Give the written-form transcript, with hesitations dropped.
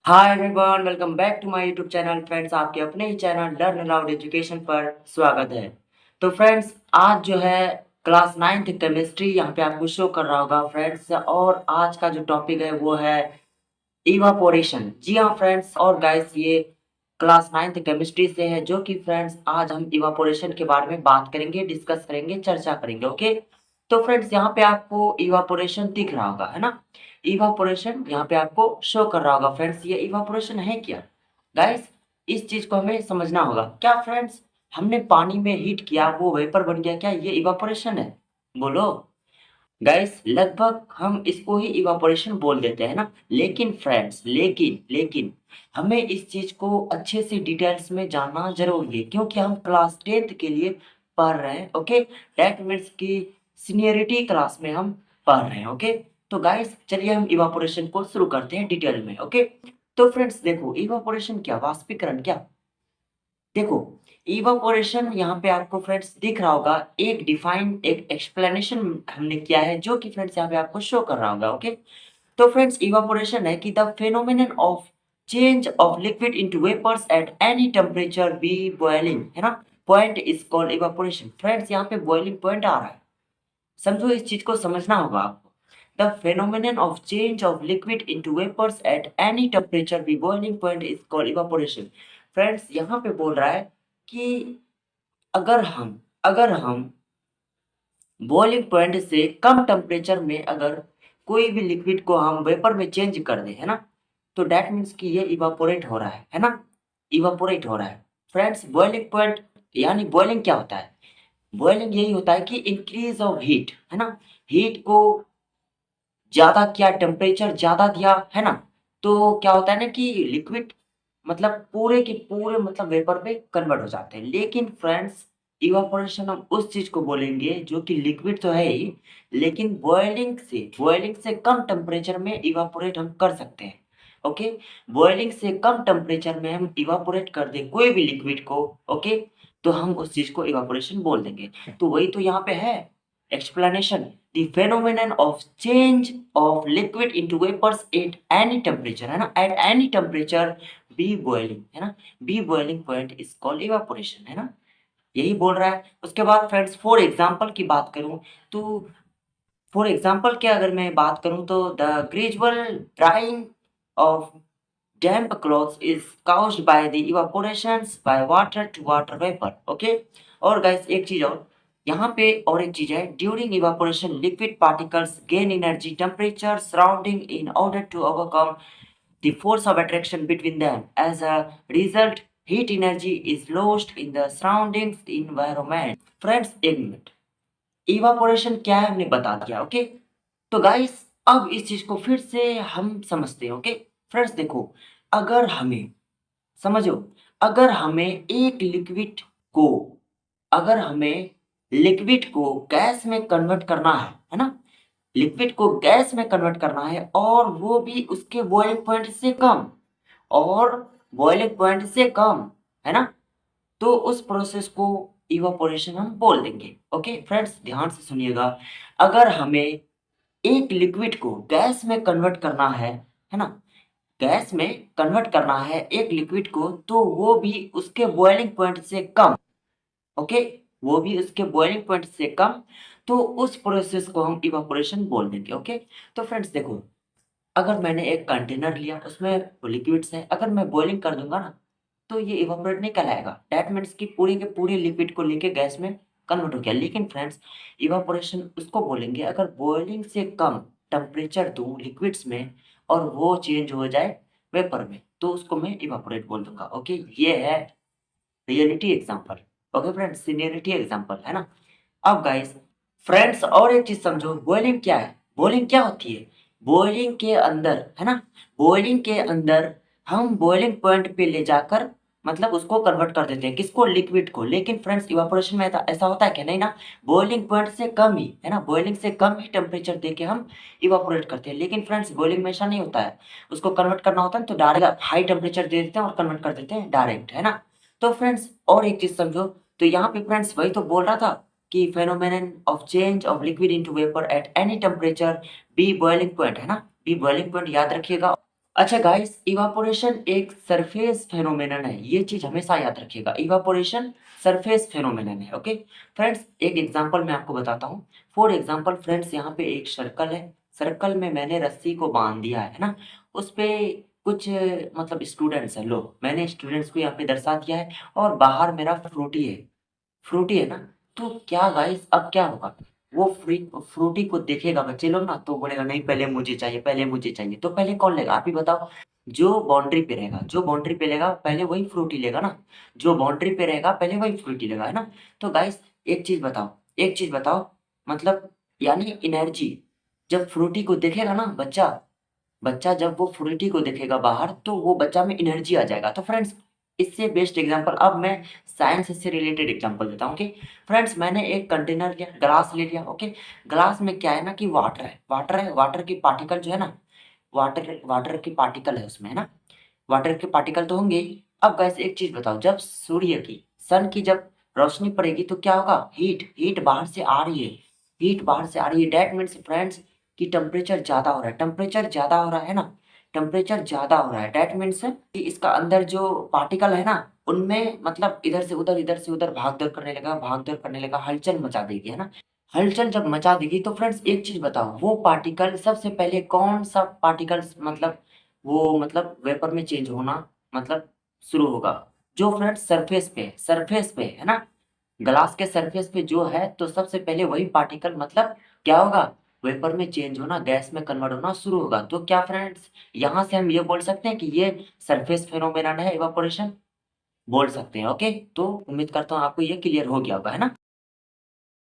Hi everyone, welcome back to my YouTube channel. Friends, आपके अपने ही चैनल लर्न अलाउड एजुकेशन पर स्वागत है। तो फ्रेंड्स, आज जो है क्लास 9th केमिस्ट्री यहाँ पे आपको शो कर रहा होगा फ्रेंड्स। और आज का जो टॉपिक है वो है इवापोरेशन। जी हाँ फ्रेंड्स, और गाइस ये क्लास 9th केमिस्ट्री से है, जो कि फ्रेंड्स आज हम इवापोरेशन के बारे में बात करेंगे, डिस्कस करेंगे, चर्चा करेंगे। ओके, तो फ्रेंड्स यहाँ पे आपको इवापोरेशन दिख रहा होगा, है ना। इवापोरेशन यहाँ पे आपको शो कर रहा होगा फ्रेंड्स। ये इवापोरेशन है क्या गाइस? इस चीज को हमें समझना होगा। क्या फ्रेंड्स, हमने पानी में हीट किया, वो वेपर बन गया, क्या ये इवापोरेशन है? बोलो गाइस। लगभग हम इसको ही इवापोरेशन बोल देते हैं ना। लेकिन फ्रेंड्स, लेकिन हमें इस चीज को अच्छे से डिटेल्स में जानना जरूरी है, क्योंकि हम क्लास 10th के लिए पढ़ रहे हैं। ओके, दैट मीन्स की सीनियरिटी क्लास में हम पढ़ रहे हैं। ओके, तो गाइस चलिए हम इवापोरेशन को शुरू करते हैं डिटेल में। ओके, तो फ्रेंड्स देखो, इवापोरेशन क्या, वाष्पीकरण क्या। देखो, इवापोरेशन यहाँ पे आपको फ्रेंड्स दिख रहा होगा, एक डिफाइन एक एक्सप्लेनेशन हमने किया है, जो कि फ्रेंड्स यहाँ पे आपको शो कर रहा होगा। ओके, तो फ्रेंड्स इवापोरेशन है कि the phenomenon of change of liquid into vapours at any temperature be boiling, है ना। Point is called evaporation. Friends यहाँ पे बॉइलिंग पॉइंट आ रहा है, समझो, इस चीज को समझना होगा आपको। The phenomenon of change of liquid into vapors at any temperature be boiling point is called evaporation। Friends यहाँ पे बोल रहा है कि अगर हम बॉइलिंग पॉइंट से कम टेम्परेचर में अगर कोई भी लिक्विड को हम वेपर में चेंज कर दें, है ना, तो दैट मीन्स कि ये इवापोरेट हो रहा है ना। इवापोरेट हो रहा है फ्रेंड्स। बॉइलिंग पॉइंट यानी बॉइलिंग क्या होता है? बॉइलिंग यही होता है कि इंक्रीज ऑफ हीट, है ना। हीट को ज़्यादा किया, टेम्परेचर ज़्यादा दिया, है ना, तो क्या होता है ना कि लिक्विड मतलब पूरे के पूरे मतलब वेपर में कन्वर्ट हो जाते हैं। लेकिन फ्रेंड्स, इवापोरेशन हम उस चीज़ को बोलेंगे जो कि लिक्विड तो है ही, लेकिन बॉइलिंग से कम टेम्परेचर में इवापोरेट हम कर सकते हैं। ओके, बॉइलिंग से कम टेम्परेचर में हम इवापोरेट कर दें कोई भी लिक्विड को, ओके, तो हम उस चीज़ को इवापोरेशन बोल देंगे। तो वही तो यहाँ पे है explanation, the phenomenon of change of liquid into vapors at any temperature, है ना, at any temperature be boiling, है ना, be boiling point is called evaporation, है ना, यही बोल रहा है। उसके बाद फ्रेंड्स फॉर एग्जांपल की बात करूं तो, फॉर एग्जांपल क्या अगर मैं बात करूं तो the gradual drying of damp clothes is caused by the evaporations by water to water vapor। Okay, और गाइस एक चीज और यहाँ पे, और एक चीज है, during evaporation liquid particles gain energy temperature surrounding in order to overcome the force of attraction between them. As a result heat energy is lost in the surroundings environment. Friends एक मिनट, इवापोरेशन क्या है हमने बता दिया। Okay, तो guys अब इस चीज को फिर से हम समझते हैं। ओके फ्रेंड्स देखो, अगर हमें समझो, अगर हमें एक को अगर हमें लिक्विड को गैस में कन्वर्ट करना है ना, लिक्विड को गैस में कन्वर्ट करना है, और वो भी उसके बॉइलिंग पॉइंट से कम, और बॉइलिंग पॉइंट से कम, है ना, तो उस प्रोसेस को इवापोरेशन हम बोल देंगे। ओके फ्रेंड्स ध्यान से सुनिएगा, अगर हमें एक लिक्विड को गैस में कन्वर्ट करना है ना, गैस में कन्वर्ट करना है एक लिक्विड को, तो वो भी उसके बॉइलिंग पॉइंट से कम, ओके, वो भी उसके बॉइलिंग पॉइंट से कम, तो उस प्रोसेस को हम इवापोरेशन बोल देंगे। ओके, तो फ्रेंड्स देखो, अगर मैंने एक कंटेनर लिया, उसमें लिक्विड्स है, अगर मैं बॉइलिंग कर दूंगा ना, तो ये इवापोरेट नहीं कहलाएगा। दैट मीन्स कि पूरे के पूरे लिक्विड को लेके गैस में कन्वर्ट हो गया। लेकिन फ्रेंड्स, इवापोरेशन उसको बोलेंगे अगर बॉइलिंग से कम टेम्परेचर दूं लिक्विड्स में और वो चेंज हो जाए वेपर में, तो उसको मैं इवापोरेट बोल दूंगा। ओके, ये है reality example. Okay friends, seniority example, है ना। अब गाइस फ्रेंड्स और एक चीज समझो, बॉइलिंग क्या है? बॉइलिंग क्या होती है? बॉइलिंग के अंदर, है ना, बॉइलिंग के अंदर हम बॉइलिंग पॉइंट पे ले जाकर मतलब उसको कन्वर्ट कर देते हैं, किसको? लिक्विड को। लेकिन फ्रेंड्स इवापोरेशन में ऐसा होता है कि नहीं ना, बॉइलिंग पॉइंट से कम ही, है ना, बॉइलिंग से कम ही टेम्परेचर देके हम इवापोरेट करते हैं। लेकिन फ्रेंड्स बॉइलिंग में ऐसा नहीं होता है, उसको कन्वर्ट करना होता है तो डायरेक्ट हाई टेम्परेचर दे देते हैं और कन्वर्ट कर देते हैं डायरेक्ट, है ना। तो फ्रेंड्स और एक चीज समझो, तो यहाँ पे फ्रेंड्स वही तो बोल रहा था कि phenomenon of change of liquid into vapor at any temperature be boiling point, है ना, बी बॉइलिंग पॉइंट याद रखिएगा। अच्छा गाइस, इवापोरेशन एक सरफेस फेनोमेनन है, ये चीज हमेशा याद रखिएगा। इवापोरेशन सरफेस फेनोमेनन है। ओके फ्रेंड्स, एक एग्जांपल मैं आपको बताता हूँ। फॉर एग्जांपल फ्रेंड्स, यहाँ पे एक सर्कल है, सर्कल में मैंने रस्सी को बांध दिया है ना, उस पे कुछ मतलब स्टूडेंट्स है। लो, मैंने स्टूडेंट्स को यहाँ पे दर्शा दिया है, और बाहर मेरा फ्रूटी है, फ्रूटी है ना। तो क्या गाइस, अब क्या होगा, वो फ्रूटी को देखेगा बच्चे लोग ना, तो बोलेगा नहीं पहले मुझे चाहिए, पहले मुझे चाहिए। तो पहले कौन लेगा, आप ही बताओ। जो बाउंड्री पे रहेगा, जो बाउंड्री पे लेगा पहले वही फ्रूटी लेगा ना, जो बाउंड्री पे रहेगा पहले वही फ्रूटी लेगा, है ना। तो गाइस एक चीज बताओ, एक चीज बताओ, मतलब यानी एनर्जी, जब फ्रूटी को देखेगा ना बच्चा, बच्चा जब वो फ्रूटी को देखेगा बाहर, तो वो बच्चा में एनर्जी आ जाएगा। तो फ्रेंड्स, इससे बेस्ट एग्जांपल अब मैं साइंस से रिलेटेड एग्जांपल देता हूँ। ओके फ्रेंड्स, मैंने एक कंटेनर लिया, ग्लास ले लिया। ओके, ग्लास में क्या है ना कि वाटर है, वाटर है, वाटर की पार्टिकल जो है ना, वाटर वाटर की पार्टिकल है उसमें, है ना। वाटर के पार्टिकल तो होंगे ही। अब गैस एक चीज बताओ, जब सूर्य की, सन की जब रोशनी पड़ेगी तो क्या होगा, हीट, हीट बाहर से आ रही है, हीट बाहर से आ रही है। डेट मीन्स फ्रेंड्स कि टेम्परेचर ज्यादा हो रहा है, टेम्परेचर ज्यादा हो रहा है ना, टेम्परेचर ज्यादा हो रहा है। डेट मीन्स कि इसका अंदर जो पार्टिकल है ना, उनमें मतलब इधर से उधर भाग दौड़ करने लगा, भाग दौड़ करने लगा, हलचल मचा देगी, है ना। हलचल जब मचा देगी तो फ्रेंड्स एक चीज बताओ, वो पार्टिकल सबसे पहले कौन सा पार्टिकल मतलब वो मतलब वेपर में चेंज होना मतलब शुरू होगा, जो फ्रेंड्स सरफेस पे, सरफेस पे है ना, ग्लास के सरफेस पे जो है, तो सबसे पहले वही पार्टिकल मतलब क्या होगा, वेपर में चेंज होना, गैस में कन्वर्ट होना शुरू होगा। तो क्या फ्रेंड्स, यहाँ से हम ये बोल सकते हैं कि ये सरफेस फेनोमेनन है, इवापोरेशन बोल सकते हैं। ओके, तो उम्मीद करता हूँ आपको ये क्लियर हो गया होगा, है ना।